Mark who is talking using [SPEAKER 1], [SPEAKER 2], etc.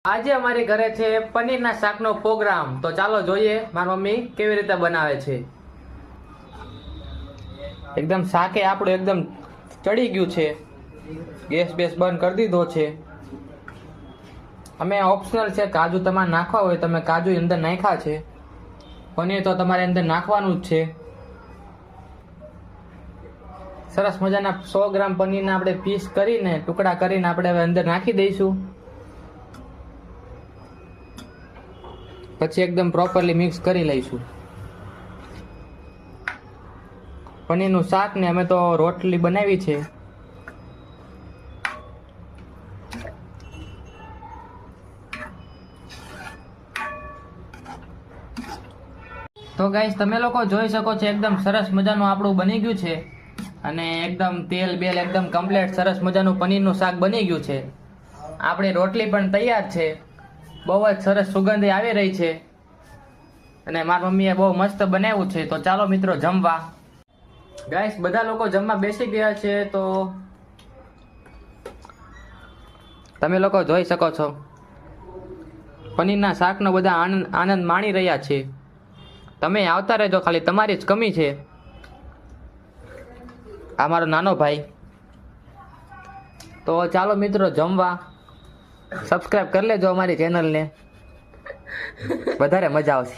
[SPEAKER 1] આજે અમારી ઘરે છે પનીરના શાકનો પ્રોગ્રામ, તો ચાલો જોઈએ મારી મમ્મી કેવી રીતે બનાવે છે। એકદમ શાકે આપણું એકદમ ચડી ગયું છે, ગેસ બેસ બંધ કરી દીધો છે। અમે ઓપ્શનલ છે, કાજુ તમારે નાખવા હોય તમે કાજુ અંદર નાખ્યા છે, પનીર તો તમારે અંદર નાખવાનું જ છે। સરસ મજાના 100 ગ્રામ પનીરના આપણે પીસ કરીને ટુકડા કરીને આપણે હવે અંદર નાખી દઈશું। પછી એકદમ પ્રોપરલી મિક્સ કરી લઈશું। પનીરનું શાક ને અમે તો રોટલી બનાવી છે। તો ગાઈસ તમે લોકો જોઈ શકો છો એકદમ સરસ મજાનું આપણું બની ગયું છે અને એકદમ તેલ બેલ એકદમ કમ્પ્લીટ સરસ મજાનું પનીરનું શાક બની ગયું છે। આપણી રોટલી પણ તૈયાર છે, બહુ જ સરસ સુગંધ આવી રહી છે અને મારી મમ્મીએ બહુ મસ્ત બનાવ્યું છે। તો ચાલો મિત્રો જમવા। ગાઈસ બધા લોકો જમવા બેસી ગયા છે, તો તમે લોકો જોઈ શકો છો પનીરના શાકનો બધા આનંદ માણી રહ્યા છે। તમે આવતા રહેજો, ખાલી તમારી જ કમી છે। આ મારો નાનો ભાઈ। તો ચાલો મિત્રો જમવા। સબસ્ક્રાઇબ કરી લેજો અમારી ચેનલને, વધારે મજા આવશે।